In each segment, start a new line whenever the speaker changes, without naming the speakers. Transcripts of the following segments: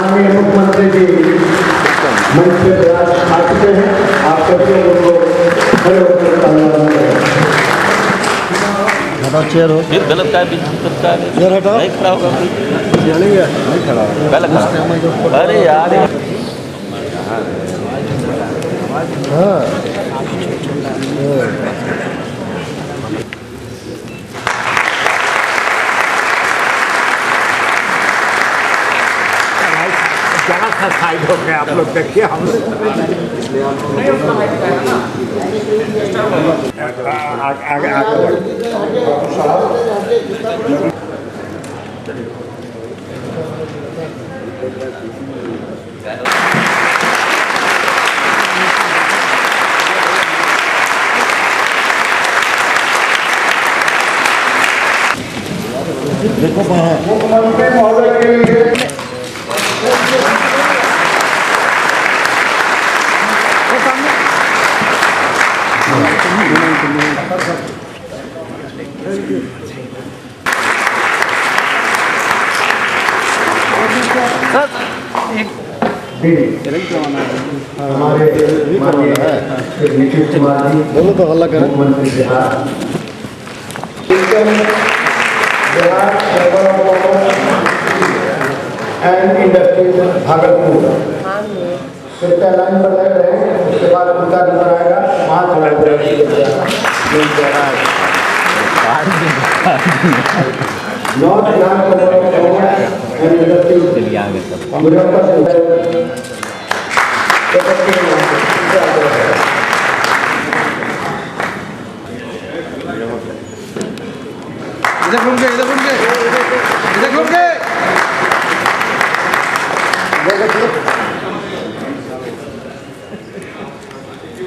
माननीय मुख्यमंत्री जी मंच पे विराज आ चुके हैं। आप सभी लोगों को खड़े होकर धन्यवाद करें।
चेयर हो
फिर गलत का है
चेयर हटाओ।
नहीं खड़ा होगा कोई।
नहीं खड़ा होगा।
गलत अरे यार
हाँ
जरा सा साइड हो गया आप लोग देखिए हम आगे
देखो
मुख्यमंत्री महोदय के लिए हमारे नीतीश कुमार जी
बोलो तो हल्ला करें।
मुख्यमंत्री बिहार एंड इंडस्ट्रीज भागलपुर कृपया लाइन पर लग रहे हैं। उसके बाद उनका नंबर आएगा वहाँ खड़ा north Bihar and industries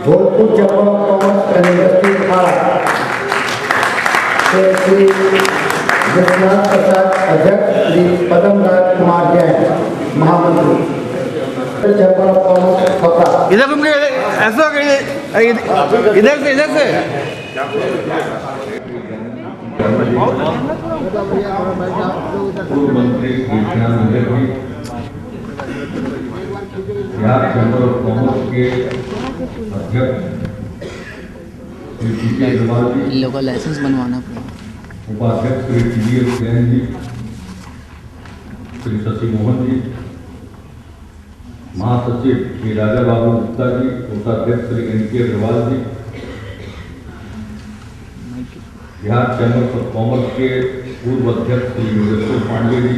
Bhojpur Chambal commerce and industries से श्री विश्वनाथ प्रसाद अध्यक्ष, श्री पद्मराज कुमार जैन महामंत्री चंबल कॉमर्स छपरा।
इधर घूम के ऐसा इधर से
पूर्व मंत्री बिहार चैम्बर ऑफ कॉमर्स के अध्यक्ष श्री पीके अग्रवाल जी,
इन लोगों का लाइसेंस बनवाना पड़ेगा।
उपाध्यक्ष श्री टीडीएस जैन जी, श्री शशि मोहन जी, महासचिव श्री राजा बाबू गुप्ता जी, कोषाध्यक्ष Shri NK Agrawal ji, Bihar chamber of commerce के पूर्व अध्यक्ष श्री योगेश्वर पांडे जी,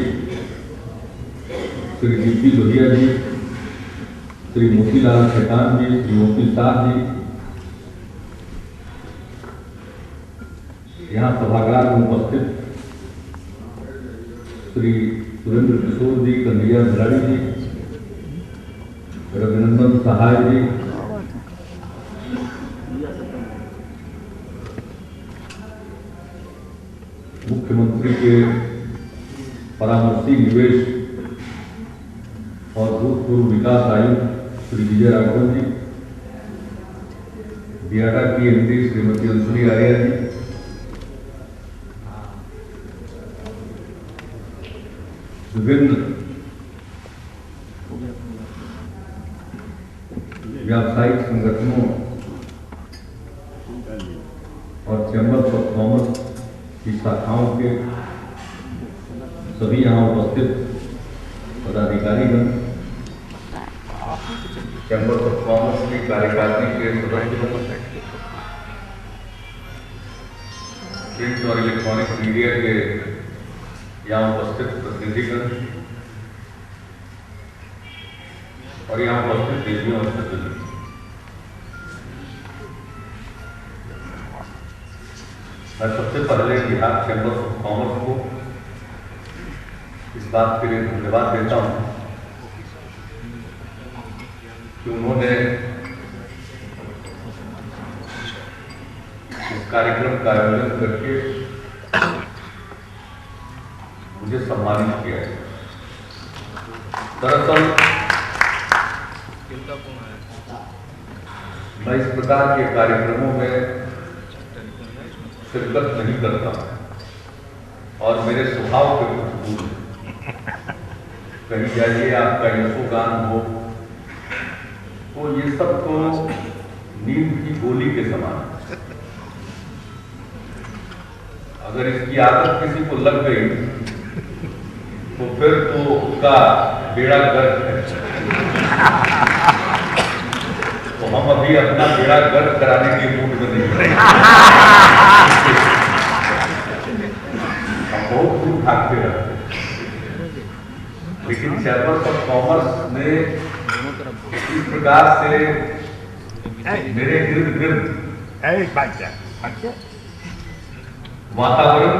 श्री दीप्ति लोहिया जी, श्री मोतीलाल खेतान जी, श्री मोती शाह जी, यहाँ सभागार में उपस्थित श्री सुरेंद्र किशोर जी, कन्हैया बिलाड़ी जी, रघुनंदन सहाय जी, मुख्यमंत्री के परामर्शी निवेश और भूतपूर्व विकास आयुक्त श्री विजय राघवन जी, बियाडा की एमडी श्रीमती अंशुली आर्या जी, विभिन्न व्यावसायिक संगठनों और चैम्बर ऑफ कॉमर्स की शाखाओं के सभी यहाँ उपस्थित पदाधिकारीगण, चैम्बर ऑफ कॉमर्स की कार्यकारिणी के सदस्य, प्रिंट और इलेक्ट्रॉनिक मीडिया के यहाँ उपस्थित प्रतिनिधिगण और यहाँ उपस्थित देवियों और सदस्य, मैं सबसे पहले बिहार चैम्बर ऑफ कॉमर्स को इस बात के लिए धन्यवाद देता हूँ कि उन्होंने इस कार्यक्रम का आयोजन करके मुझे सम्मानित किया है। दरअसल मैं इस प्रकार के कार्यक्रमों में शिरकत नहीं करता और मेरे स्वभाव के कुछ गुण कहीं जाइए आपका यशोगान हो, तो ये सब तो नींद की गोली के समान है। अगर इसकी आदत किसी को लग गई तो फिर तो उसका बेड़ा गर्क है। तो हम अभी अपना बेड़ा गर्क कराने के मूड में नहीं, हम बहुत दूर भागते रहते। लेकिन चैम्बर्स ऑफ कॉमर्स ने इस प्रकार से मेरे इर्द गिर्द वातावरण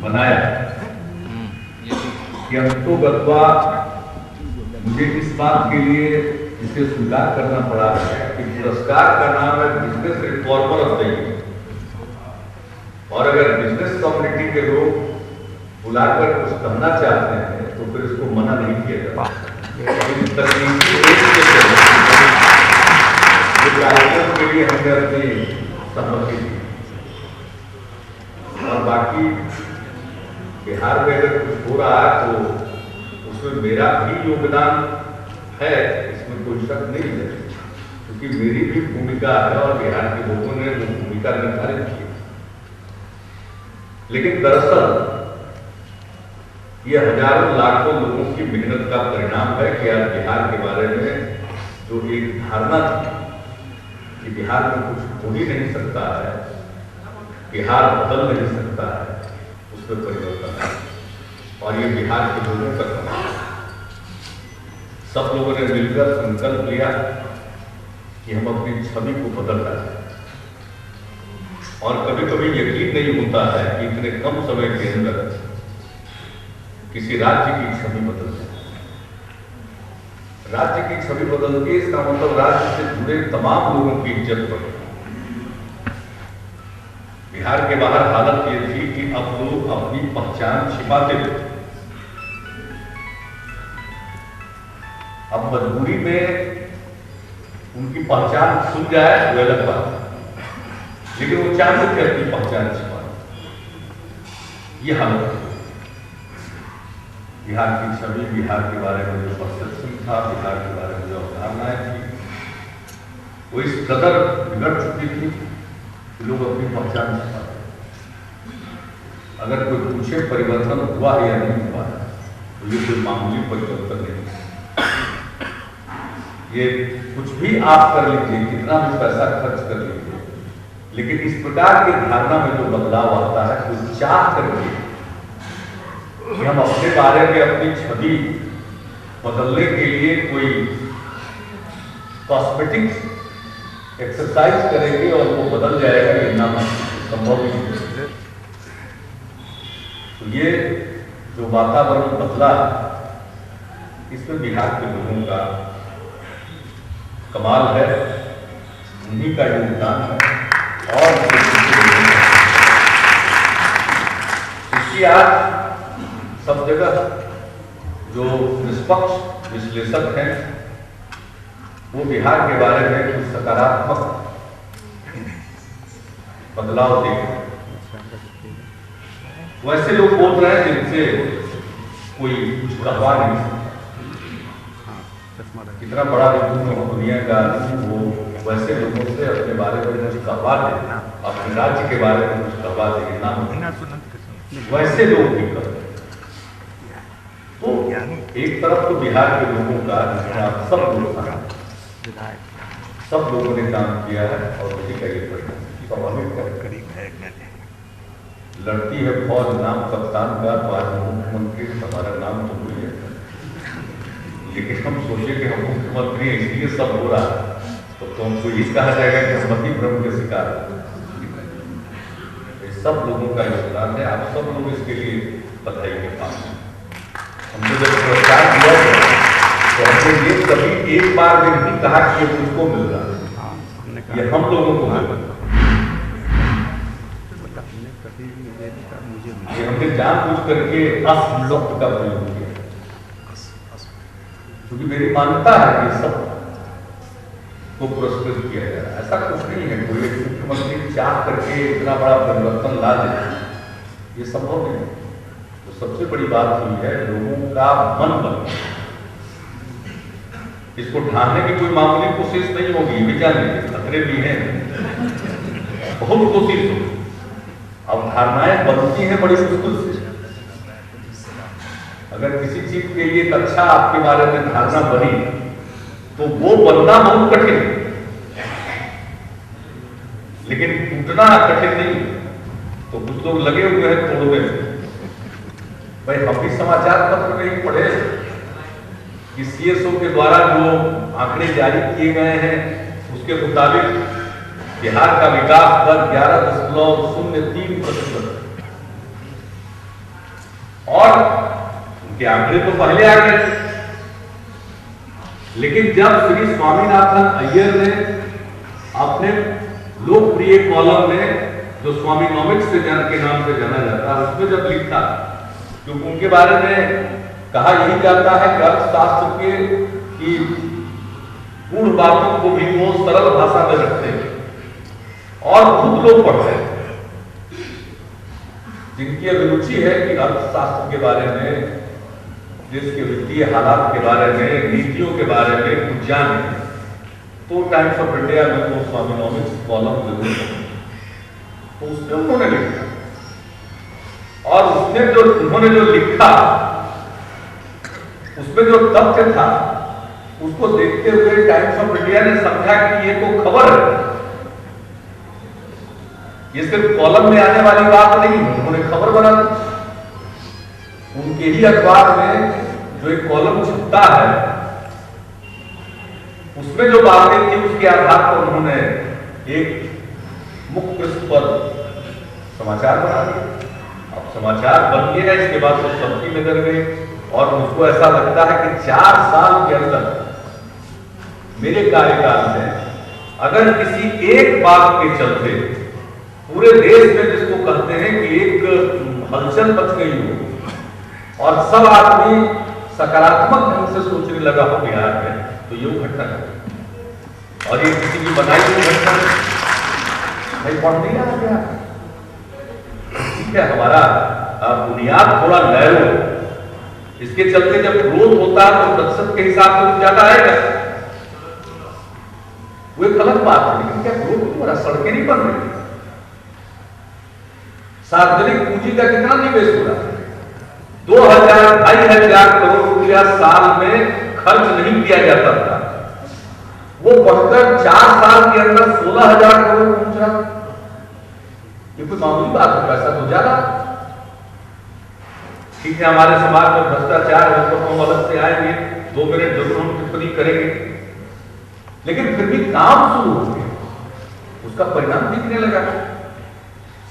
बनाया कि अंतो गत्वा मुझे इस बात के लिए इसे स्वीकार करना पड़ा है कि पुरस्कार का नाम है business reformer of the year. और अगर बिजनेस कम्युनिटी के लोग बुलाकर कुछ कहना चाहते हैं तो फिर इसको मना नहीं किया जाता। कार्यक्रम के लिए हमने अपनी सहमति दी। और बाकी बिहार में अगर कुछ हो रहा है तो उसमें मेरा भी योगदान है, इसमें कोई शक नहीं है, क्योंकि मेरी भी भूमिका है और बिहार के लोगों ने वो भूमिका निर्धारित की। लेकिन दरअसल ये हजारों लाखों लोगों की मेहनत का परिणाम है कि आज बिहार के बारे में जो एक धारणा थी कि बिहार में कुछ हो ही नहीं सकता है, बिहार बदल नहीं सकता है, उसमें परिवर्तन है। और ये बिहार के लोगों का कमाल है। सब लोगों ने मिलकर संकल्प लिया कि हम अपनी छवि को बदल रहे हैं। और कभी कभी यकीन नहीं होता है कि इतने कम समय के अंदर किसी राज्य की छवि बदलती है। राज्य की छवि बदलती है, इसका मतलब राज्य से जुड़े तमाम लोगों की इज्जत बढ़ती है। बिहार के बाहर हालत ये थी कि अब लोग अपनी पहचान छिपाते थे। अब मजबूरी में उनकी पहचान खुल जाए वो अलग बात है, लेकिन वो चाहते थे अपनी पहचान छिपाना। ये हालत है बिहार की छवि, बिहार के बारे में जो परसेप्शन था, बिहार के बारे में जो अवधारणाएं थी, वो इस कदर बिगड़ चुकी थी कि लोग अपनी पहचान छिपाते। अगर कोई पूछे परिवर्तन हुआ है या नहीं हुआ है तो ये कोई मामूली परिवर्तन नहीं है। ये कुछ भी आप कर लीजिए, कितना भी पैसा खर्च कर लीजिए, लेकिन इस प्रकार की धारणा में जो बदलाव आता है वो चाह करके कि हम अपने बारे में अपनी छवि बदलने के लिए कोई कॉस्मेटिक एक्सरसाइज करेंगे और वो बदल जाएगा, ये नाम संभव नहीं है। तो ये जो वातावरण बदला इसमें बिहार के लोगों का कमाल है, उन्हीं का योगदान है। और इसकी आज सब जगह जो निष्पक्ष विश्लेषक हैं वो बिहार के बारे में कुछ सकारात्मक बदलाव देख रहे हैं। वैसे लोग बोल रहे हैं जिनसे कोई कुछ कहवा नहीं सकता। कितना बड़ा दुनिया का वो वैसे लोगों से अपने बारे में कुछ कहवा दे, अपने राज्य के बारे में कुछ कहवा दे, नाम वैसे लोग भी करते। तो एक तरफ तो बिहार के लोगों का सब लोगों ने काम किया है और उसी का ये परिणाम स्वाभाविक है। लड़ती है फौज नाम कप्तान का, तो आज मुख्यमंत्री हमारा नाम तो भूल गया, लेकिन हम सोचे कि हम मुख्यमंत्री इसलिए सब हो रहा है तो हमको ये कहा जाएगा कि हम मति भ्रम के शिकार हैं। सब लोगों का योगदान है, आप सब लोग इसके लिए बधाई के पास हैं। हमने जब पुरस्कार दिया तो हमने ये कभी एक बार भी नहीं कहा कि ये मुझको मिल रहा है, ये हम लोगों को मिल रहा है। हमने जानबूझ करके अस शब्द का प्रयोग किया, क्योंकि मेरी मान्यता है कि सब को पुरस्कृत किया जा रहा है। ऐसा कुछ नहीं है कोई मुख्यमंत्री चाह करके इतना बड़ा परिवर्तन ला दे, ये संभव नहीं है। तो सबसे बड़ी बात हुई है लोगों का मन बदला। इसको ढांकने की कोई मामूली कोशिश नहीं होगी, भी जानिए खतरे भी हैं, बहुत कोशिश होगी। अब धारणाएं बनती हैं बड़ी मुश्किल से। अगर किसी चीज के लिए एक अच्छा आपके बारे में धारणा बनी तो वो बनना बहुत कठिन है, लेकिन टूटना कठिन नहीं। तो कुछ लोग लगे हुए हैं तोड़ने में। भाई हम भी समाचार पत्र में ही पढ़े कि CSO के द्वारा जो आंकड़े जारी किए गए हैं उसके मुताबिक बिहार का विकास दर 11.03%, और उनके आंकड़े तो पहले आ गए। लेकिन जब श्री स्वामीनाथन अय्यर ने अपने लोकप्रिय कॉलम में, जो स्वामीनोमिक्स के नाम से जाना जाता है, उसमें जब लिखा, क्योंकि उनके बारे में कहा यही जाता है कि अर्थशास्त्र के की गूढ़ बातों को भी वो सरल भाषा में रखते हैं और खुद लोग पढ़ते हैं जिनकी अभिरुचि है कि अर्थशास्त्र के बारे में, देश के वित्तीय हालात के बारे में, नीतियों के बारे में कुछ जाने, तो टाइम्स ऑफ इंडिया में वो स्वामीनोमिक्स कॉलम जरूर है। तो उसमें उन्होंने लिखा, और उसने जो उन्होंने जो लिखा उसमें जो तथ्य था उसको देखते हुए टाइम्स ऑफ इंडिया ने समझा कि ये तो खबर है, ये सिर्फ कॉलम में आने वाली बात नहीं, उन्होंने खबर बना दी। उनके ही अखबार में जो एक कॉलम छपता है उसमें जो बातें थी उसके आधार पर उन्होंने एक मुख्य पृष्ठ पर समाचार बना दिया। अब समाचार बन गया, इसके बाद वो सबकी नजर गई, और मुझको ऐसा लगता है कि 4 साल के अंदर मेरे कार्यकाल में अगर किसी एक बात के चलते पूरे देश में, जिसको कहते हैं कि एक हलचल मच गई हो और सब आदमी सकारात्मक ढंग से सोचने लगा हो बिहार में, तो ये घटना है। और ये किसी की बनाई हुई घटना नहीं, पढ़ नहीं आ गया, ठीक है, हमारा बुनियाद थोड़ा नैरो, इसके चलते जब ग्रोथ होता है तो प्रतिशत के हिसाब से ज्यादा आएगा, वो एक अलग बात है। लेकिन क्या ग्रोथ नहीं हो रहा, सड़कें नहीं बन रही, सार्वजनिक पूंजी का कितना निवेश हो रहा है, 2,000-2,500 करोड़ रुपया साल में खर्च नहीं किया जाता था, वो बढ़कर 4 साल के अंदर 16,000 करोड़ पहुंच रहा। ये कोई मामूली बात है, पैसा तो ज्यादा। ठीक है, हमारे समाज में भ्रष्टाचार है तो हम अलग से आएंगे, 2 मिनट जरूर हम टिप्पणी करेंगे, लेकिन फिर भी काम शुरू हो गया, उसका परिणाम दिखने लगा।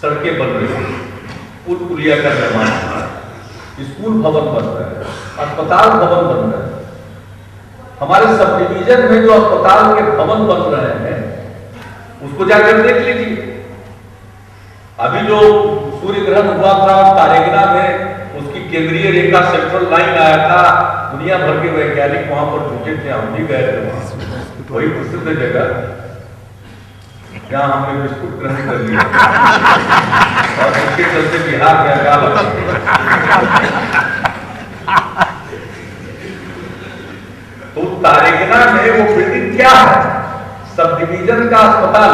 सड़कें बन रही हैं, पुल पुलिया का निर्माण हो रहा है, स्कूल भवन बन रहे हैं, अस्पताल भवन बन रहे हैं। हमारे सब डिवीजन में जो अस्पताल के भवन बन रहे हैं उसको जाकर देख लीजिए। अभी जो सूर्य ग्रहण हुआ था तारेगना में, उसकी केंद्रीय रेखा सेंट्रल लाइन आया था, दुनिया भर के वैज्ञानिक वहां पर जुटे थे, हम भी गए थे वहां। वही प्रसिद्ध जगह जहां हमने बिस्कुट ग्रहण कर लिया और इसके चलते बिहार में अकाल तो तारेगना में वो बिल्डिंग क्या है, सब डिवीजन का अस्पताल।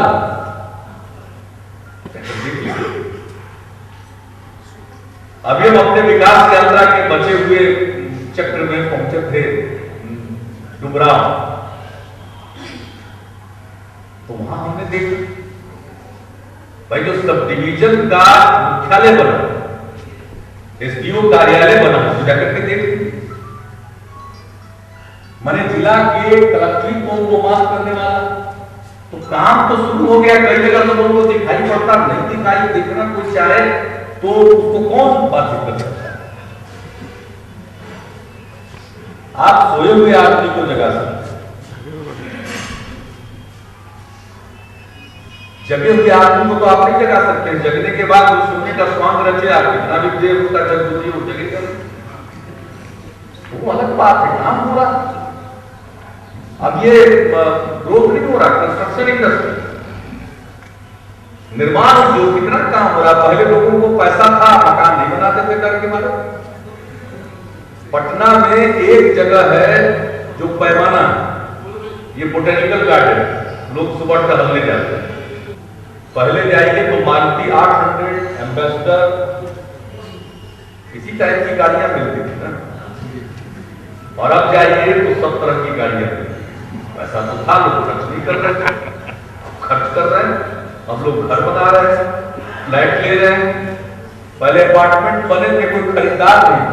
अभी हम अपने विकास यात्रा के बचे हुए चक्र में पहुंचे थे डुमराव, तो वहां हमने देखा भाई जो सब डिवीजन का मुख्यालय बना, SDO कार्यालय बना, तो जाकर के देख मैंने जिला के कलेक्ट्रेट को माफ करने वाला, तो काम तो शुरू हो गया। कई जगह तो लोगों को दिखाई पड़ता, नहीं दिखाई, देखना कोई चाहे तो उसको कौन बाधित कर सकता है। आप सोए हुए आदमी को जगा सकते, जगे हुए आदमी को तो आप नहीं जगा सकते। जगने के बाद वो सोने का स्वांग रचे, आप कितना भी देर उसका जगदूरी हो जगेगा, वो अलग बात है, काम हो रहा। अब ये ग्रोथ नहीं हो रहा, कंस्ट्रक्शन इंडस्ट्री, निर्माण उद्योग, कितना काम हो रहा। पहले लोगों को पैसा था, मकान नहीं बनाते थे करके मारे। पटना में एक जगह है जो पैमाना ये बोटेनिकल गार्डन, लोग सुबह टहलने जाते हैं। पहले जाइए तो मारुति 800, एम्बेसडर, इसी टाइप की गाड़ियां मिलती थी ना, और अब जाइए तो सब तरह की गाड़ियां मिलती। ऐसा तो था, लोग खर्च नहीं कर रहे थे, खर्च कर रहे हैं। अब लोग घर बना रहे हैं, फ्लैट ले रहे हैं। पहले अपार्टमेंट बने थे, कोई खरीदार नहीं,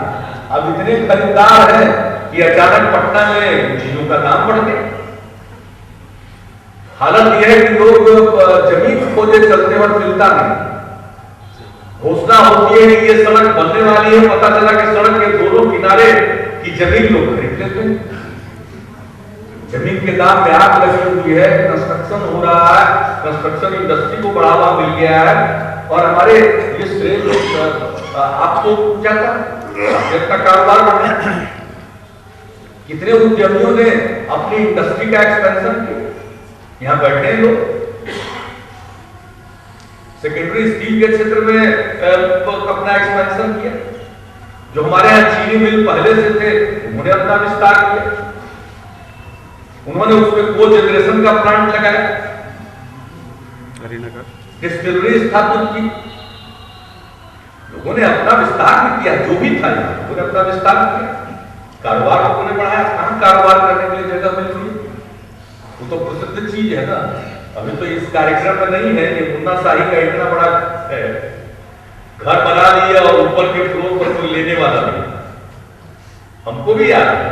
अब इतने खरीदार हैं कि अचानक पटना में चीजों का दाम बढ़ गया। हालत यह है कि लोग जमीन खोजे चलते वक्त मिलता नहीं। घोषणा होती है कि ये सड़क बनने वाली है, पता चला कि सड़क के दोनों किनारे की जमीन लोग खरीद लेते हैं। जमीन के दाम में आग लगी हुई है, कंस्ट्रक्शन हो रहा है, कंस्ट्रक्शन इंडस्ट्री को बढ़ावा मिल गया है, और हमारे ये श्रेय आपको जाता है का कारोबार बढ़ा। कितने उद्यमियों ने अपनी इंडस्ट्री का एक्सपेंशन किया, यहां बैठे हैं लोग। सेकेंडरी स्टील के क्षेत्र में अपना एक्सपेंशन किया। जो हमारे यहाँ चीनी मिल पहले से थे, उन्होंने अपना विस्तार किया। उन्होंने उसमें को जनरेशन का प्लांट लगाया, डिस्टिलरी स्थापित की। लोगों ने अपना विस्तार भी किया, जो भी था लोगों ने अपना विस्तार किया, कारोबार लोगों ने बढ़ाया। कहां कारोबार करने के लिए जगह मिल रही है? वो तो प्रसिद्ध चीज है ना। अभी तो इस कार्यक्रम में नहीं है, ये मुन्ना शाही का इतना बड़ा है, घर बना लिया और ऊपर के फ्लोर पर कोई लेने वाला नहीं। हमको भी याद है,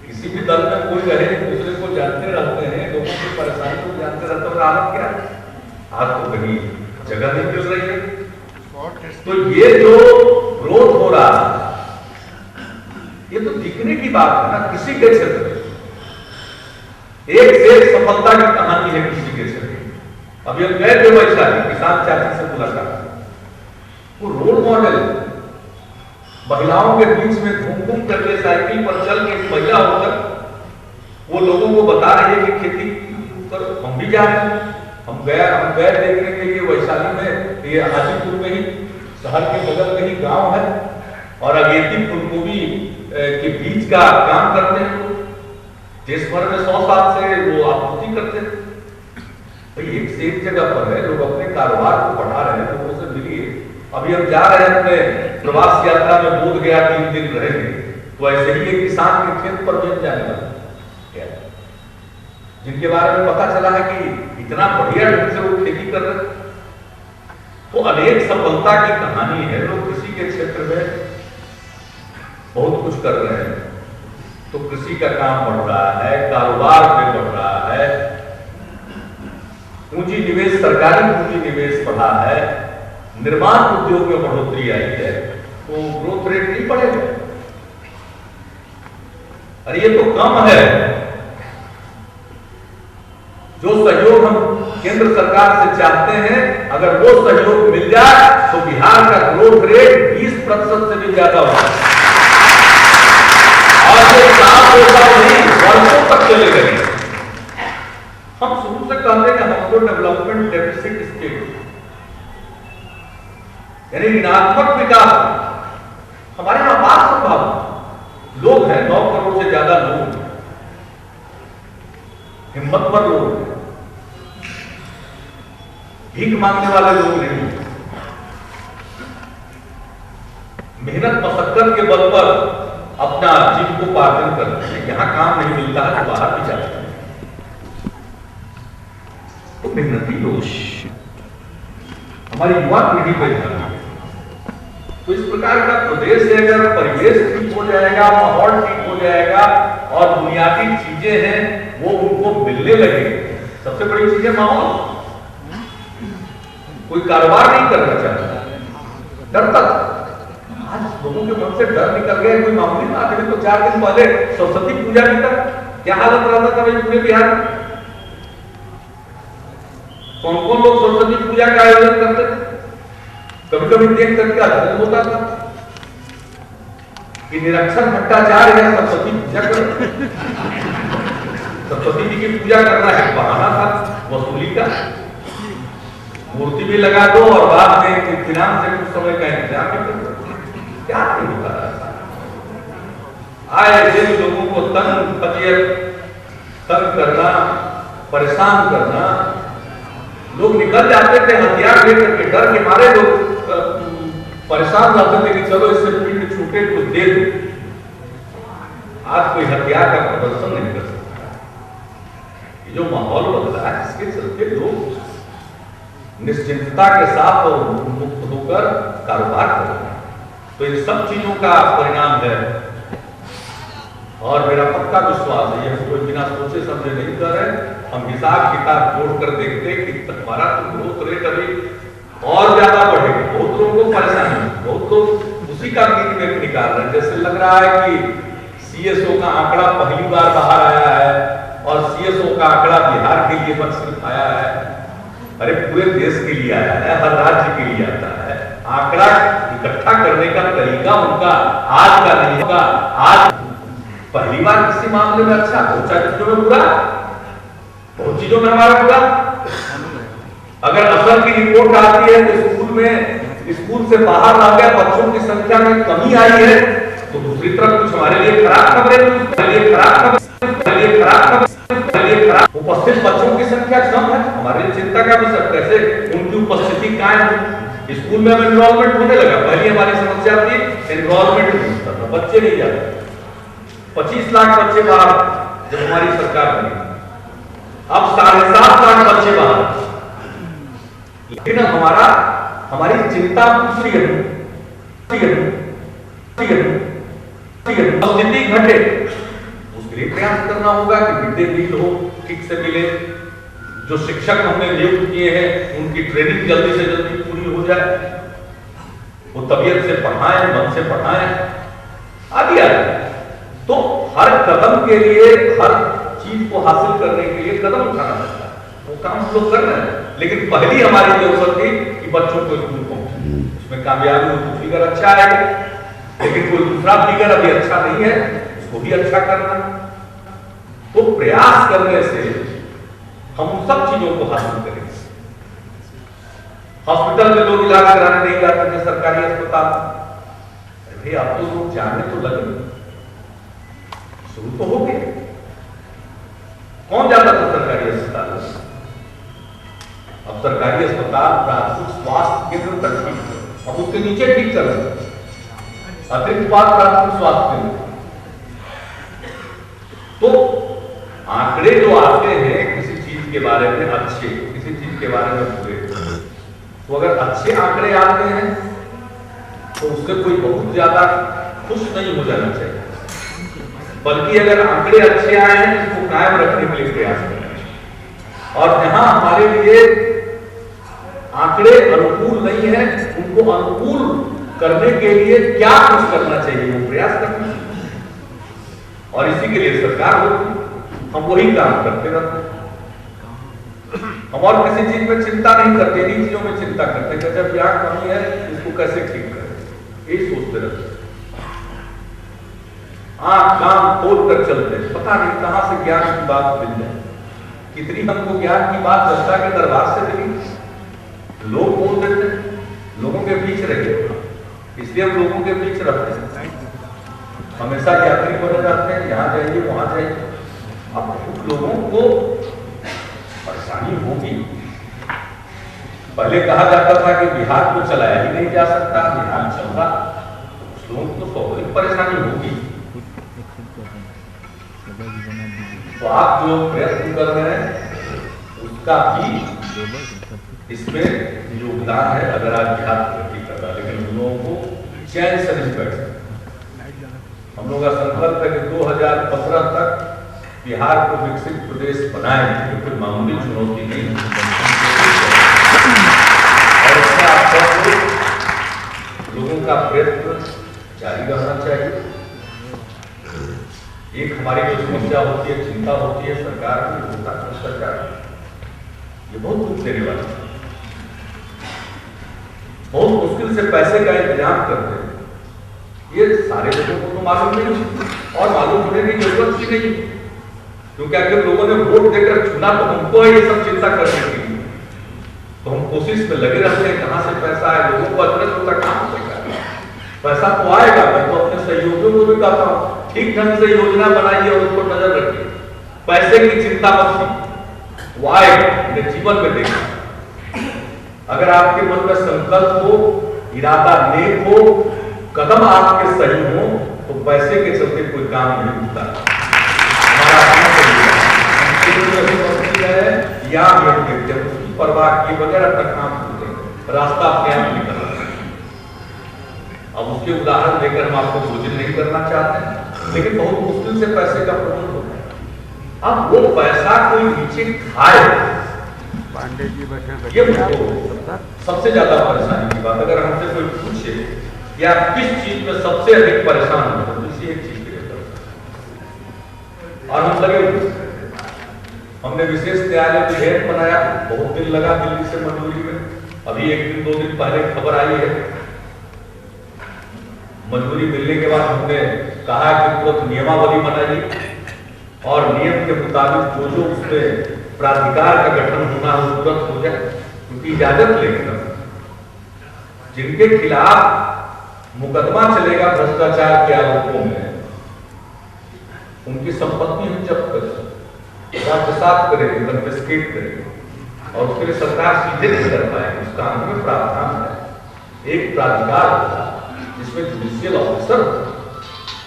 किसी भी दल में कोई रहे, दूसरे को जानते रहते हैं, लोगों की परेशानी को जानते रहते हैं। हालत क्या है? आज तो कहीं जगह नहीं मिल रही है। तो ये जो ग्रोथ हो रहा है, ये तो दिखने की बात है ना। किसी के क्षेत्र में एक से एक सफलता की कहानी है किसी के क्षेत्र में। अभी हम गए थे वैशाली, किसान चाची से मुलाकात, वो रोल मॉडल महिलाओं के बीच में घूम घूम करके साइकिल पर चल के महिला होकर वो लोगों को बता रही है कि खेती पर हम भी जा रहे हैं। हम गए देखने के लिए वैशाली में, ये हाजीपुर में ही, शहर के बगल में ही गांव है, और अगेती फूलगोभी के बीज का काम करते हैं। देश भर में 100 साल से वो आपूर्ति करते हैं। भाई एक से एक जगह पर है, लोग अपने कारोबार को बढ़ा रहे हैं, लोगों से मिलिए। अभी हम जा रहे हैं अपने प्रवास यात्रा में, बोध गया 3 दिन रहेंगे, तो ऐसे ही एक किसान के खेत पर मिल जाने वाला, जिनके बारे में पता चला है कि इतना बढ़िया ढंग से वो खेती कर रहे हैं। तो अनेक सफलता की कहानी है। लोग कृषि के क्षेत्र में बहुत कुछ कर रहे हैं, तो कृषि का काम बढ़ रहा है, कारोबार में बढ़ रहा है, पूंजी निवेश, सरकारी पूंजी निवेश बढ़ा है, निर्माण उद्योग में बढ़ोतरी आई है, तो ग्रोथ रेट नहीं बढ़ेगा। अरे ये तो कम है। जो सहयोग हम केंद्र सरकार से चाहते हैं, अगर वो सहयोग मिल जाए तो बिहार का ग्रोथ रेट 20% से भी ज्यादा होगा। और ये काम होगा नहीं, वर्षों तक चले गए। हम शुरू से कहते हैं कि हमको डेवलपमेंट डेफिसिट स्टेट, यानी ऋणात्मक विकास हमारे यहां बात संभव। लोग हैं 9 करोड़ से ज्यादा लोग, हिम्मतवर लोग, भीख मांगने वाले लोग नहीं, मेहनत मशक्कत के बल पर अपना जीविकोपार्जन करते हैं। यहां काम नहीं मिलता है तो बाहर भी जाते हैं। तो मेहनती लोग हमारी युवा पीढ़ी पे ध्यान। तो इस प्रकार का प्रदेश से अगर परिवेश ठीक हो जाएगा, माहौल ठीक हो जाएगा, और बुनियादी चीजें हैं वो उनको मिलने लगे। सबसे बड़ी चीज है माहौल। कोई कारोबार नहीं करना चाहता, डरता था। आज लोगों के मन से डर निकल गया। कोई मामूली बात है, तो 4 दिन पहले सरस्वती पूजा की तक क्या हालत रहता था भाई पूरे बिहार में? कौन कौन लोग सरस्वती पूजा का आयोजन करते थे? कभी कभी देख करके आश्चर्य होता था कि निरक्षर भट्टाचार्य है, सरस्वती पूजा कर, सरस्वती जी की पूजा करना है, बहाना था वसूली का। मूर्ति भी लगा दो और बाद में फिनांस से कुछ समय का इंतजाम भी कर दो। क्या नहीं होता? आए दिन लोगों को तंग करना, परेशान करना। लोग निकल जाते थे हथियार लेकर के, डर के मारे लोग परेशान रहते थे कि चलो इससे पिंड छूटे कुछ दे दो। आज कोई हथियार का प्रदर्शन नहीं कर सकता। ये जो माहौल बदला है, इसके चलते लोग निश्चिंतता के साथ और मुक्त होकर कारोबार कर रहे हैं। तो इन सब चीजों का परिणाम है। और मेरा पक्का विश्वास है, ये कोई बिना सोचे समझे नहीं कर रहे। हम हिसाब किताब जोड़कर देखते कि हमारा तो ग्रोथ रेट अभी और ज्यादा बढ़ेगा। बहुत लोगों को परेशानी है, बहुत लोग उसी का गिन में निकाल रहे हैं। जैसे लग रहा है कि सीएसओ का आंकड़ा पहली बार बाहर आया है और सीएसओ का आंकड़ा बिहार के लिए बस सिर्फ आया है। अरे पूरे देश के लिए आया है, हर राज्य के लिए आता है। आंकड़ा इकट्ठा करने का तरीका उनका आज का नहीं होगा। आज पहली बार किसी मामले में अच्छा, बहुत सारी चीजों में बुरा, बहुत चीजों में हमारा बुरा। अगर असल की रिपोर्ट आती है तो स्कूल से बाहर आ गए बच्चों की संख्या में कमी आई है, तो दूसरी तरफ कुछ हमारे लिए खराब खबरें, उपस्थित बच्चों की संख्या कम है, हमारे लिए चिंता का विषय। कैसे उनकी उपस्थिति कायम, स्कूल में अब एनरोलमेंट होने लगा। पहले हमारी समस्या थी एनरोलमेंट नहीं होता था, बच्चे नहीं जाते। 25 लाख बच्चे बाहर जब हमारी सरकार बनी, अब 7.5 लाख बच्चे बाहर। लेकिन हमारी चिंता दूसरी है, स्थिति घटे उसके लिए प्रयास करना होगा कि मिड डे मील हो, ठीक से मिले। जो शिक्षक हमने नियुक्त किए हैं उनकी ट्रेनिंग जल्दी से जल्दी पूरी हो जाए, वो तबीयत से पढ़ाएं, मन से पढ़ाएं, आदि आदि। तो हर कदम के लिए, हर चीज को हासिल करने के लिए कदम उठाना पड़ता है। वो काम हम लोग कर रहे हैं। लेकिन पहली हमारी जरूरत थी कि बच्चों को स्कूल पहुंचे। उसमें कामयाबी हो तो फिगर अच्छा है, लेकिन कोई दूसरा फिगर अभी अच्छा नहीं है, उसको भी अच्छा करना। तो प्रयास करने से हम उन सब चीजों को हासिल करेंगे। हॉस्पिटल में लोग इलाज कराने नहीं जाते थे, सरकारी अस्पताल। अरे अब तो लोग जाने तो लगे, शुरू तो हो गए। कौन जाता था सरकारी अस्पताल? अब सरकारी अस्पताल प्राथमिक स्वास्थ्य केंद्र तक ठीक, अब उसके नीचे ठीक कर रहे हैं, अतिरिक्त बात प्राथमिक स्वास्थ्य केंद्र। तो आंकड़े जो आते हैं किसी चीज के बारे में अच्छे, किसी चीज के बारे में बुरे, तो अगर अच्छे आंकड़े आते हैं तो उससे कोई बहुत ज्यादा खुश नहीं हो जाना चाहिए, बल्कि अगर आंकड़े अच्छे आए हैं इसको कायम रखने के लिए प्रयास करें। और जहां हमारे लिए आंकड़े अनुकूल नहीं है, उनको अनुकूल करने के लिए क्या कुछ करना चाहिए, वो प्रयास करना चाहिए। और इसी के लिए सरकार होती, हम वही काम करते रहते। हम और किसी चीज में चिंता नहीं करते, इन्हीं चीजों में चिंता करते कि जब यहाँ कमी है इसको कैसे ठीक करें, यही सोचते रहते। आंख कान खोल कर चलते, पता नहीं कहां से ज्ञान की बात मिल जाए। कितनी हमको ज्ञान की बात जनता के दरबार से मिली, लोग बोल देते, लोगों के बीच रहे, इसलिए हम लोगों के बीच रहते हैं। हमेशा यात्री बने रहते हैं, यहाँ जाइए वहां जाइए। अब लोगों को परेशानी होगी। पहले कहा जाता था कि बिहार को चलाया ही नहीं जा सकता, बिहार चल रहा, लोगों को स्वाभाविक परेशानी होगी। तो आप जो प्रयत्न कर रहे हैं उसका भी इसमें योगदान है। अगर आज बिहार प्रगति कर रहा, लेकिन उन लोगों को चैन से नहीं बैठ सकते। हम लोग का संकल्प है कि 2015 तक बिहार को विकसित प्रदेश बनाएंगे, जो कोई मामूली चुनौती नहीं है। और इसमें आप सब लोगों का प्रयत्न जारी रहना चाहिए। एक हमारी जो समस्या होती है, चिंता होती है सरकार की, होता है सरकार, ये बहुत दुख देने वाला है। बहुत मुश्किल से पैसे का इंतजाम करते हैं, ये सारे लोगों को तो मालूम नहीं और मालूम होने की जरूरत ही नहीं, क्योंकि अगर लोगों ने वोट देकर चुना तो हमको है ये सब चिंता करने के लिए। तो हम कोशिश में लगे रहते हैं कहां से पैसा आए, लोगों को अदरक होता कहां से पैसा तो आएगा। मैं तो अपने सहयोगियों को भी कहता हूँ ठीक ढंग से योजना बनाइए और उस पर नजर रखिए। पैसे की चिंता मत कीजिए, वो आए जीवन में देखा। अगर आपके मन में संकल्प हो, इरादा नेक हो, कदम आपके सही हो, तो पैसे के चलते कोई काम नहीं होता। या उसकी परवाह किए बगैर अपना काम करते हैं, रास्ता अपने आप निकल रहा है। अब उसके उदाहरण देकर हम आपको भोजन नहीं करना चाहते हैं, लेकिन बहुत मुश्किल से पैसे का प्रबंध होता है। अब वो पैसा कोई नीचे खाए, ये सबसे ज्यादा परेशानी की बात। अगर हमसे कोई पूछे कि आप किस चीज में सबसे अधिक परेशान हो, तो इसी एक चीज के लिए और हम लगे हुए। हमने विशेष न्यायालय विधेयक बनाया, बहुत दिन लगा दिल्ली से मंजूरी में। अभी एक दिन 2 दिन पहले खबर आई है, मंजूरी मिलने के बाद हमने कहा कि तुरंत नियमावली बनाइए और नियम के मुताबिक जो जो उसमें प्राधिकार का गठन होना हो तुरंत हो जाए, क्योंकि इजाजत लेकर जिनके खिलाफ मुकदमा चलेगा भ्रष्टाचार के आरोपों में, उनकी संपत्ति हम जब्त करें, राजसात करेंगे, कन्फिस्केट करेंगे, और उसके लिए सरकार सीधे नहीं कर पाएगी। उस कानून में प्रावधान है, एक प्राधिकार होगा जिसमें जुडिशियल ऑफिसर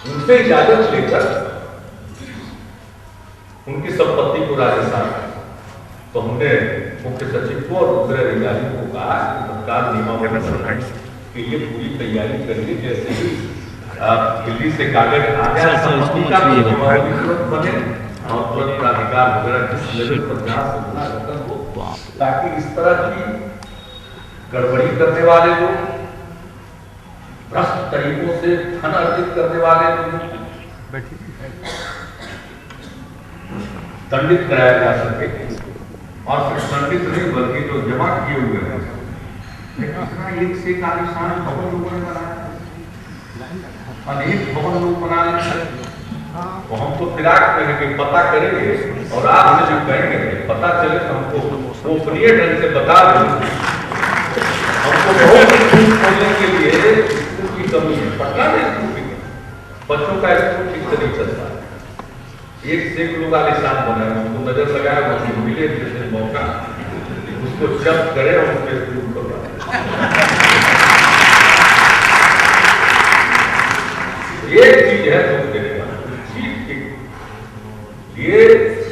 उनसे इजाजत लेकर उनकी संपत्ति को राजसात। तो हमने मुख्य सचिव को और दूसरे अधिकारियों को कहा कि तत्काल नियमावली के लिए पूरी तैयारी करिए। जैसे ही दिल्ली से कागज आ गया, बने और तुरंत प्राधिकार वगैरह किस लेवल पर जांच होना खत्म हो, ताकि इस तरह की गड़बड़ी करने वाले लोग, भ्रष्ट तरीकों से धन अर्जित करने वाले लोग दंडित कराया जा सके। और फिर दंडित नहीं बल्कि जो जमा किए हुए हैं, एक से एक आलिशान भवन लोगों ने बनाया, अनेक भवन लोग बना लेते। तो हम तो फिराक करेंगे, पता करेंगे, और आपसे जो कहेंगे पता चले तो हमको गोपनीय ढंग से बता देंगे। हमको बहुत स्कूल खोलने के लिए स्कूल की कमी है, पटना में स्कूल, बच्चों का स्कूल ठीक से नहीं चलता है। एक से एक लोग आलिशान बनाए, हमको नजर लगाया, वो मिले जैसे मौका उसको जब्त करे और उसके स्कूल करवा। एक चीज है तुम देने वाला, ये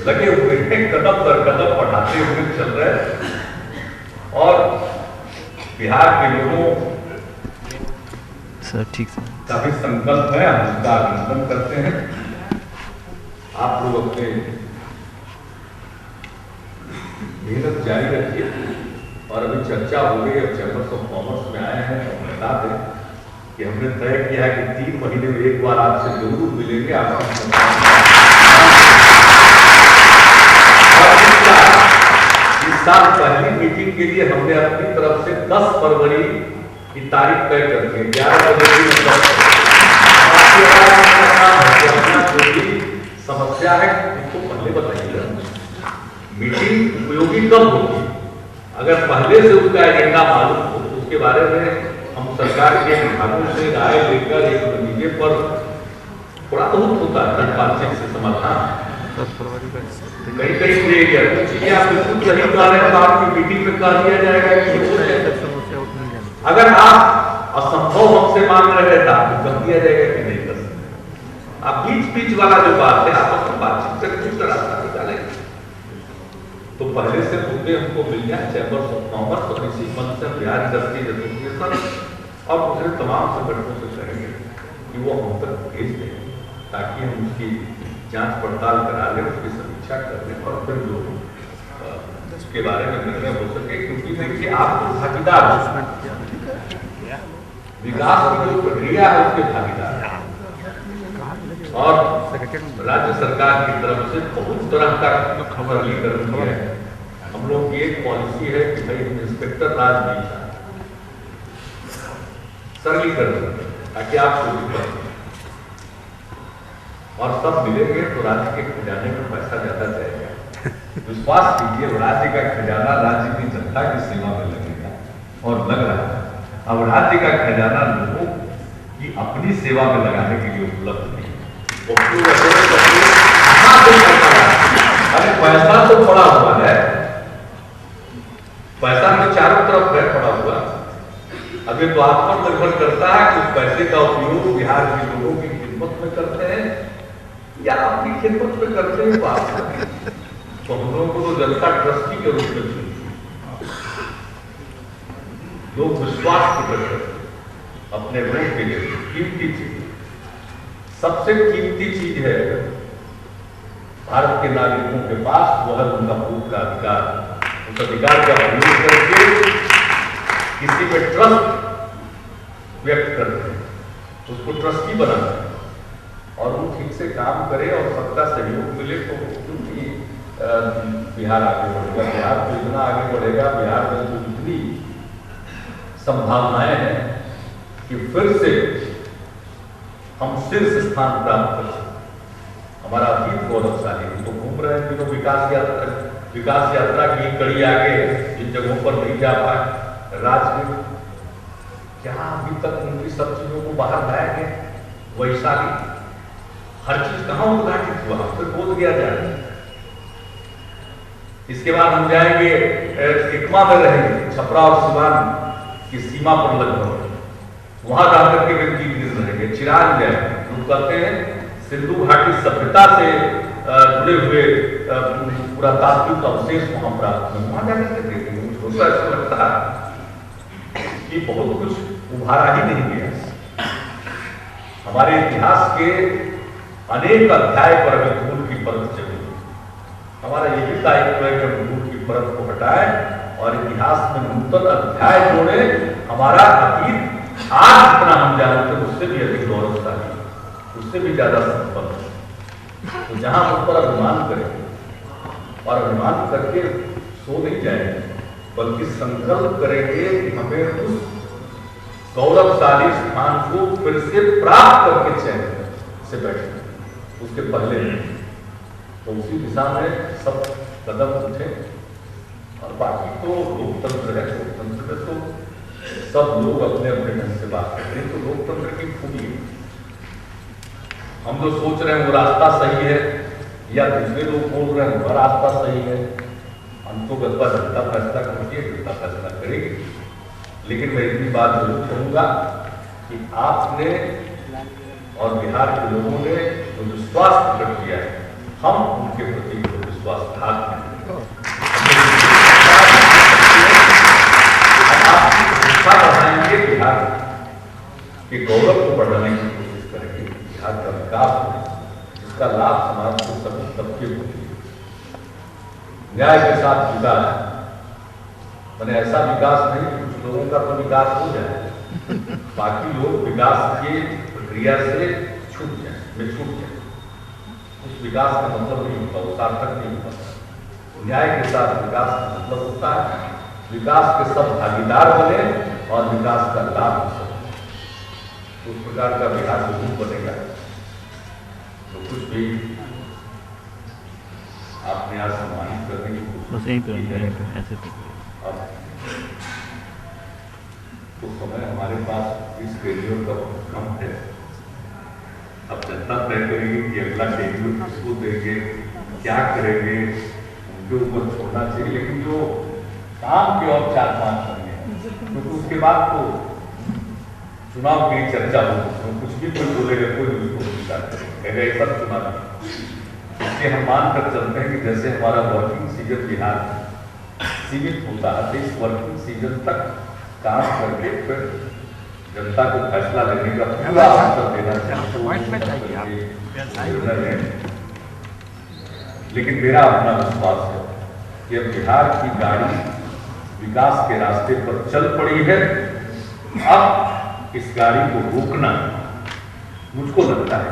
लगे हुए हैं, कदम दर कदम बढ़ाते हुए चल रहे हैं। और बिहार के लोगों
सर ठीक है
का भी संकल्प है, हम उसका अभिनंदन करते हैं। आप लोग अपने मेहनत जारी रखिए। और अभी चर्चा हो गई, अब चैम्बर्स ऑफ कॉमर्स में आए हैं, तो बता दें कि हमने तय किया है कि 3 महीने में एक बार आपसे जरूर मिलेंगे। इस साल पहली मीटिंग के लिए हमने अपनी तरफ से 10 फरवरी की तारीख तय कर दी, 11 बजे की समस्या है इसको पहले बताइएगा। मीटिंग उपयोगी कब होगी? अगर पहले से उसका एजेंडा मालूम हो तो उसके बारे में हम सरकार के विभागों से राय लेकर एक नतीजे पर थोड़ा बहुत होता है बातचीत से समाधान। 10 फरवरी का कहीं कहीं आपकी मीटिंग में कह दिया जाएगा कि अगर आप असंभव हमसे मांग रहे थे आपको कह दिया जाएगा कि नहीं कर सकते। आप बीच वाला जो बात है आप अपनी बातचीत करके उसका रास्ता निकालेंगे। तो पहले से मुद्दे हमको मिल जाए, चैम्बर्स ऑफ कॉमर्स और इसी मंच से बिहार इंडस्ट्रीज एसोसिएशन और दूसरे तमाम संगठनों से कहेंगे कि वो हम तक भेज दें, ताकि हम उसकी जांच पड़ताल करा लें, उसकी समीक्षा कर लें और फिर जो उसके बारे में निर्णय हो सके। क्योंकि देखिए आप तो भागीदार, विकास की जो प्रक्रिया है उसके भागीदार है। और राज्य सरकार की तरफ से बहुत तरह का सरलीकरण किया है। हम लोग की एक पॉलिसी है कि भाई इंस्पेक्टर राज नहीं चाहते, सरलीकरण ताकि आप और सब मिलेंगे तो राज्य के खजाने में पैसा ज्यादा जाएगा। विश्वास कीजिए, राज्य का खजाना राज्य की जनता की सेवा में लगेगा और लग रहा है। अब राज्य का खजाना लोगों की अपनी सेवा में लगाने के लिए उपलब्ध नहीं, अरे पैसा तो पड़ा हुआ है, पैसा तो चारों तरफ है पड़ा हुआ। अभी तो आप पर निर्भर करता है कि उस पैसे का उपयोग बिहार के लोगों की खिदमत में करते हैं या अपनी खिदमत में करते हैं। बात तो हम लोगों को तो जनता ट्रस्टी के रूप में चुनती, लोग विश्वास करते अपने वोट के लिए। कीमती चीज, सबसे कीमती चीज है भारत के नागरिकों के पास, वह है उनका वोट का अधिकार। उस अधिकार का प्रयोग करके किसी पे ट्रस्ट व्यक्त करते हैं, उसको ट्रस्टी बनाते हैं और वो ठीक से काम करे और सबका सहयोग मिले तो क्योंकि बिहार आगे बढ़ेगा। बिहार तो इतना आगे बढ़ेगा, बिहार में तो इतनी संभावनाएं हैं कि फिर से हम शीर्ष स्थान प्राप्त कर सकते। हमारा अतीत गौरवशाली है, तो घूम रहे हैं कि विकास यात्रा की कड़ी आगे जिन जगहों पर नहीं जा पाए। राज्य में क्या अभी तक उनकी सब चीजों को बाहर लाया गया? वैशाली हर चीज कहाँ उद्घाटित हुआ, फिर बोध गया जाए। इसके बाद हम जाएंगे इकमा में रहेंगे, छपरा और सिवान की सीमा पर लगभग, वहां जाकर के व्यक्ति रहेंगे। चिराग जाएंगे, लोग कहते हैं सिंधु घाटी सभ्यता से जुड़े हुए पुरातात्विक अवशेष वहां प्राप्त हुए, वहां जाकर के देखेंगे। मुझको तो ऐसा लगता है कि बहुत कुछ उभारा ही नहीं गया। हमारे इतिहास के अनेक अध्याय पर अभी धूल की परत जमी। हमारा ये भी दायित्व है कि हम धूल की परत को हटाएं और इतिहास में नूतन अध्याय जोड़े। हमारा अतीत आज जितना हम जानते हैं उससे भी अधिक गौरवशाली, उससे भी ज्यादा संपन्न। तो जहां हम पर अभिमान करेंगे और अभिमान करके सो नहीं जाएंगे, बल्कि संकल्प करेंगे कि हमें उस गौरवशाली स्थान को फिर से प्राप्त करके चैन से बैठे, उसके पहले नहीं। तो उसी दिशा में सब कदम उठे। और बाकी तो लोकतंत्र है, लोकतंत्र में तो सब लोग अपने अपने ढंग से बात करते हैं, तो लोकतंत्र की खूबी है। हम जो सोच रहे हैं वो रास्ता सही है या दूसरे लोग बोल रहे हैं वो रास्ता सही है, हम तो गलबा जनता फैसला करती है, जनता फैसला करेगी। लेकिन मैं इतनी बात जरूर कहूंगा कि आपने और बिहार के लोगों ने जो विश्वास प्रकट किया है, हम उनके प्रति विश्वासघात हैं। बढ़ाएंगे, बिहार के गौरव को बढ़ाने की कोशिश करेंगे, बिहार का विकास हो जिसका लाभ समाज को सभी तबके को न्याय के साथ विकास। मैंने ऐसा विकास नहीं, कुछ लोगों का तो विकास हो जाए, बाकी लोग विकास की प्रक्रिया से छूट जाए। उस विकास का मतलब नहीं होता, वो सार्थक नहीं होता। न्याय के साथ विकास का मतलब होता है विकास के सब भागीदार बने और विकास का लाभ हो सके। उस प्रकार का बिहार जरूर बनेगा। तो कुछ भी आपने आज सम्मानित करने की कोशिश ऐसे अब तो समय हमारे पास इस शेड्यूल का बहुत कम है। अब जनता तय करेगी कि अगला शेड्यूल किसको देंगे, क्या करेंगे, उनके ऊपर छोड़ना चाहिए। लेकिन जो काम के और 4-5 महीने, क्योंकि उसके बाद तो चुनाव की चर्चा हो, कुछ भी कोई बोलेगा, कोई उसको स्वीकार करेगा, ऐसा चुनाव। इसलिए हम मानकर चलते हैं कि जैसे हमारा वर्किंग सीजन बिहार सीमित होता है, तो इस वर्किंग सीजन तक काम करके फिर जनता को फैसला लेने का पूरा अवसर देना चाहिए। लेकिन मेरा अपना विश्वास है कि अब बिहार की गाड़ी विकास के रास्ते पर चल पड़ी है। अब इस गाड़ी को रोकना मुझको लगता है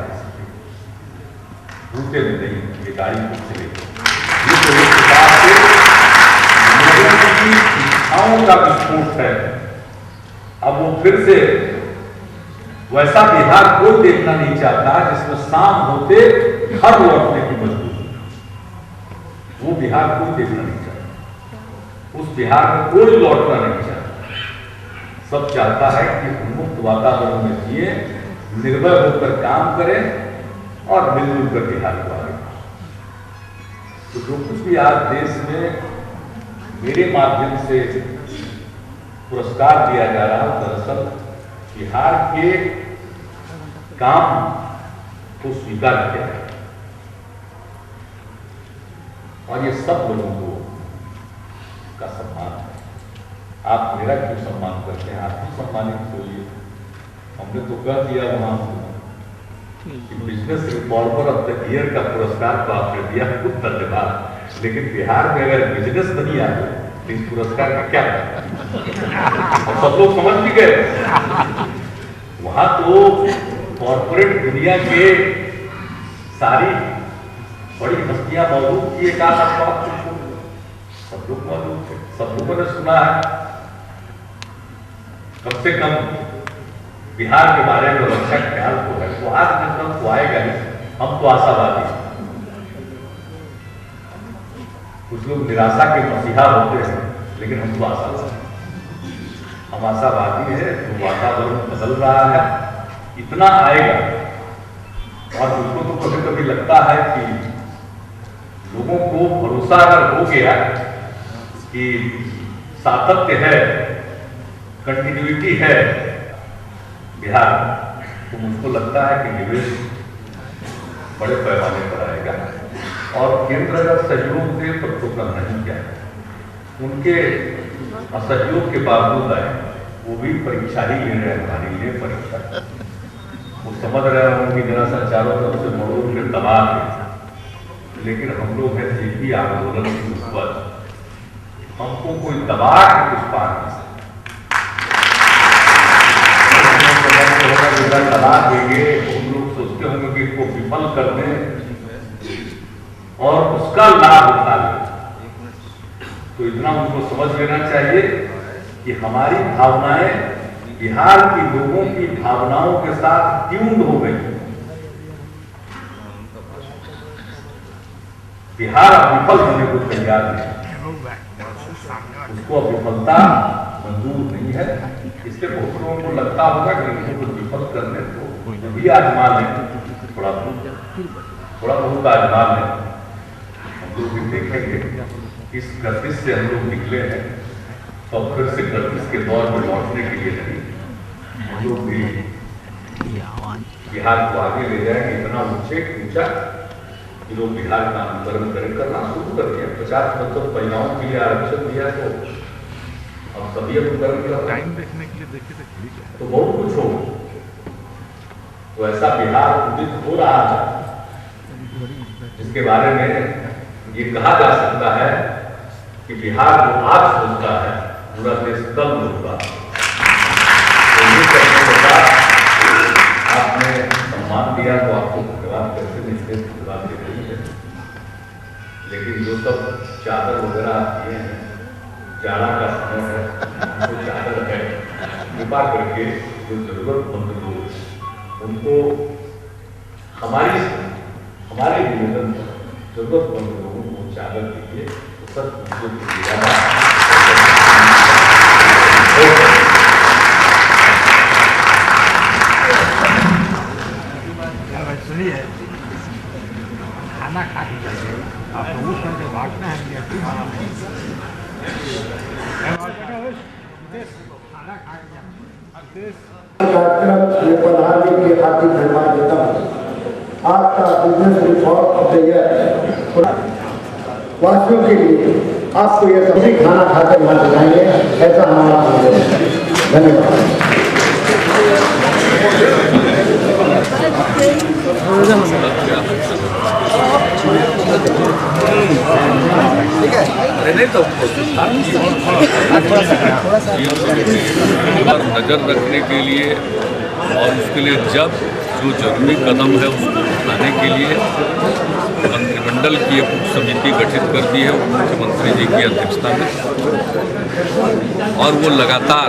रूटे में नहीं, ये गाड़ी को चलेगी। ये तो एक प्रकार से लोगों की इच्छाओं का विस्फोट है। अब वो फिर से वैसा बिहार कोई देखना नहीं चाहता जिसमें शाम होते घर लौटने की मजबूरी, वो बिहार कोई देखना नहीं चाहता। उस बिहार में कोई लौटना नहीं चाहता। सब चाहता है कि उन्मुक्त वातावरण में जिए, निर्भय होकर काम करें और मिलजुल कर बिहार को आगे। तो जो कुछ भी आज देश में मेरे माध्यम से पुरस्कार दिया जा रहा है, दरअसल बिहार के काम को स्वीकार किया है। और ये सब लोगों को का सम्मान है। आप मेरा क्यों सम्मान करते हैं? आप भी सम्मानित होइए। हमने तो कह दिया वहां कि business reformer of the year का पुरस्कार तो आपने दिया, खूब धन्यवाद। लेकिन बिहार में अगर बिजनेस नहीं आए तो इस पुरस्कार का क्या और सब लोग समझ भी गए। वहां तो कॉर्पोरेट दुनिया के सारी बड़ी हस्तियां मौजूद थी। एक आध बात सब लोग मौजूद थे, सब लोगों ने सुना है। कम से कम बिहार के बारे में रक्षा ख्याल तो है। तो आज मतलब तो आएगा ही, हम तो आशावादी। कुछ लोग निराशा के मसीहा होते हैं, लेकिन हम तो आशावादी। हम आशावादी है। तो वातावरण बदल रहा है, इतना आएगा। और मुझको तो कभी कभी लगता है कि लोगों को भरोसा अगर हो गया कि सातत्य है, कंटिन्यूटी है बिहार, तो मुझको लगता है कि निवेश बड़े पैमाने पर आएगा। और केंद्र अगर सहयोग दे तो करना ही क्या है। उनके असहयोग के बावजूद आए, वो भी परीक्षा ही ले रहे हैं, हमारे लिए परीक्षा। वो समझ रहे हैं कि जरा सा चारों तरफ से मरोड़ के दबाव है, लेकिन हम लोग हैं जेपी आंदोलन के ऊपर। हमको कोई दबा के कुछ पा नहीं सकता। दबा देंगे, हम लोग सोचते होंगे कि इसको विफल कर दें और उसका लाभ उठा लें। तो इतना उनको समझ लेना चाहिए कि हमारी भावनाएं बिहार के लोगों की भावनाओं के साथ ट्यून्ड हो गई। बिहार अब विफल होने को तैयार नहीं, उसको विफलता मंजूर नहीं है। इसलिए बहुत लोगों को लगता होगा कि इनको विफल करने को भी आजमा लें, थोड़ा बहुत आजमा लें। हम लोग भी देखेंगे इस गर्दिश से हम लोग निकले हैं, तो फिर से गर्दिश के दौर में लौटने के लिए नहीं, हम लोग भी बिहार को आगे ले जाएंगे। इतना ऊंचा कि लोग बिहार का आंदोलन करना शुरू कर दिया। 50% महिलाओं के लिए आरक्षण दिया, तो अब सभी अनुकरण टाइम देखने के लिए देखिए तो बहुत कुछ हो। तो ऐसा बिहार उदित हो रहा है जिसके बारे में ये कहा जा सकता है कि बिहार जो आज सोचता है पूरा देश कल होगा। तो ये करने के बाद आपने सम्मान दिया, तो आपको धन्यवाद करते निश्चित धन्यवाद दे रही है। लेकिन जो सब चादर वगैरह दिए हैं, जाड़ा का समय है, जो चादर है, कृपा करके जो जरूरतमंद लोग उनको हमारे निवेदन जरूरतमंद लोगों को चादर दीजिए। तो सब
सुनिए, खाना खा के जाइए। आप तो उस समय भागना है खाना खा के
कार्यक्रम में पधारने के लिए हार्दिक धन्यवाद देता हूँ। आपका business reform of the year वासियों के लिए आपको यह सभी खाना खाकर यहाँ दिखाएंगे, ऐसा हमारा धन्यवाद।
पर नज़र रखने के लिए और उसके लिए जब जो जरूरी कदम है उसको उठाने के लिए मंत्रिमंडल की एक उप समिति गठित कर दी है मुख्यमंत्री जी की अध्यक्षता में। और वो लगातार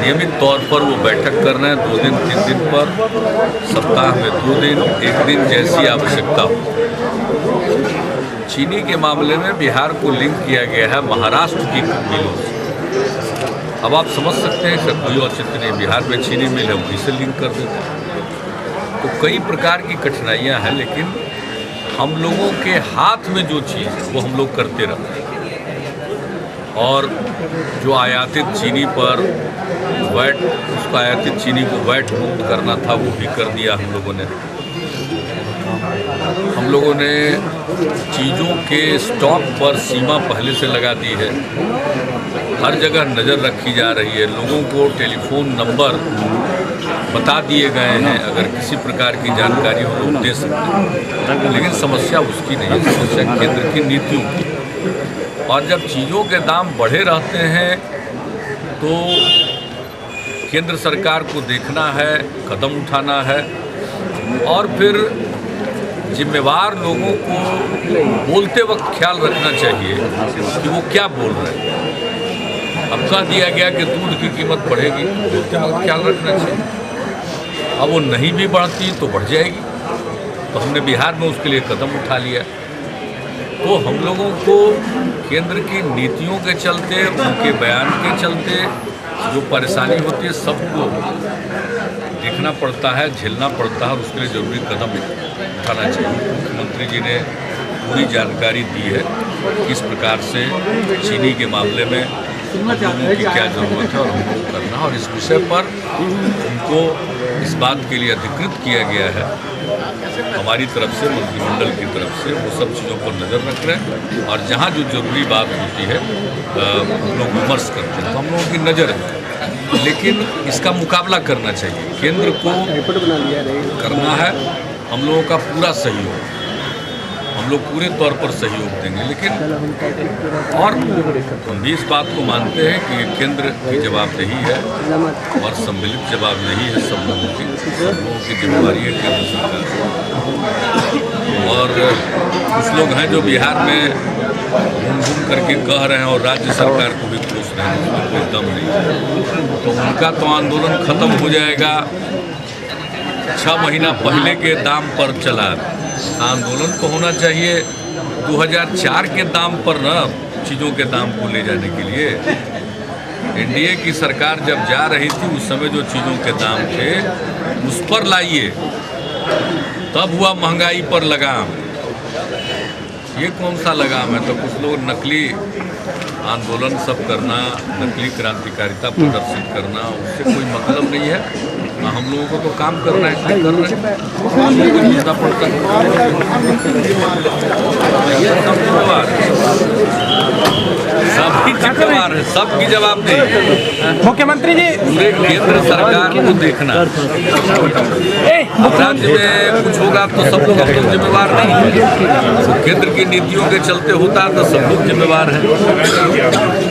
नियमित तौर पर वो बैठक कर रहे हैं, 2 दिन 3 दिन पर, सप्ताह में 2 दिन, 1 दिन जैसी आवश्यकता हो। चीनी के मामले में बिहार को लिंक किया गया है महाराष्ट्र की मिलों से। अब आप समझ सकते हैं कि कोई औचित्य नहीं, बिहार में चीनी मिल है, वहीं से लिंक कर देते हैं। तो कई प्रकार की कठिनाइयां हैं, लेकिन हम लोगों के हाथ में जो चीज़ है वो हम लोग करते रहते हैं। और जो आयातित चीनी पर वैट, उसको आयातित चीनी को वैट मुक्त करना था वो भी कर दिया हम लोगों ने। हम लोगों ने चीज़ों के स्टॉक पर सीमा पहले से लगा दी है। हर जगह नज़र रखी जा रही है। लोगों को टेलीफोन नंबर बता दिए गए हैं, अगर किसी प्रकार की जानकारी वो लोग दे सकते हैं। लेकिन समस्या उसकी नहीं है, समस्या केंद्र की नीतियों की। और जब चीज़ों के दाम बढ़े रहते हैं तो केंद्र सरकार को देखना है, कदम उठाना है, और फिर जिम्मेवार लोगों को बोलते वक्त ख्याल रखना चाहिए कि वो क्या बोल रहे हैं। अब कह दिया गया कि दूध की कीमत बढ़ेगी, बोलते वक्त ख्याल रखना चाहिए। अब वो नहीं भी बढ़ती तो बढ़ जाएगी, तो हमने बिहार में उसके लिए कदम उठा लिया। तो हम लोगों को केंद्र की नीतियों के चलते, उनके बयान के चलते जो परेशानी होती है सबको देखना पड़ता है, झेलना पड़ता है, और उसके लिए ज़रूरी कदम उठाना चाहिए। मुख्यमंत्री जी ने पूरी जानकारी दी है किस प्रकार से चीनी के मामले में हम लोगों की क्या ज़रूरत है और हमको करना है, और इस विषय पर उनको इस बात के लिए अधिकृत किया गया है हमारी तरफ से, मंत्रिमंडल की तरफ से। वो सब चीज़ों पर नज़र रख रहे हैं, और जहाँ जो जरूरी बात होती है हम लोग विमर्श करते हैं, तो हम लोगों की नज़र है। लेकिन इसका मुकाबला करना चाहिए, केंद्र को करना है। हम लोगों का पूरा सहयोग, हम लोग पूरे तौर पर सहयोग देंगे। लेकिन और हम भी इस बात को मानते हैं कि केंद्र की जवाबदेही है और सम्मिलित जवाबदेही है सब लोगों की जिम्मेदारी है केंद्र सरकार। और कुछ लोग हैं जो बिहार में घूम घूम करके कह रहे हैं और राज्य सरकार को भी कोस रहे हैं, उसमें कोई दम नहीं है। तो उनका तो आंदोलन खत्म हो जाएगा। 6 महीना पहले के दाम पर चला आंदोलन तो होना चाहिए 2004 के दाम पर ना, चीज़ों के दाम को ले जाने के लिए। एनडीए की सरकार जब जा रही थी उस समय जो चीज़ों के दाम थे उस पर लाइए, तब हुआ महंगाई पर लगाम। ये कौन सा लगाम है? तो कुछ लोग नकली आंदोलन सब करना, नकली क्रांतिकारिता प्रदर्शित करना, उससे कोई मतलब नहीं है। हम लोगों को तो काम करना है, इसलिए कर रहे हैं, हम लोगों को जीतना पड़ता है। ये सब जिम्मेवार है, सबकी जिम्मेवार है, सबकी जवाबदेही।
मुख्यमंत्री जी,
पूरे केंद्र सरकार को देखना। अब राज्य में कुछ होगा तो सब लोग हम लोग जिम्मेवार नहीं है। तो केंद्र की नीतियों के चलते होता है तो सब लोग जिम्मेवार हैं।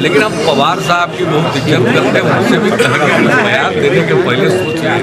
लेकिन हम पवार साहब की बहुत इज्जत करते हैं, उनसे भी कहेंगे बयान देने के पहले सोच लीजिए।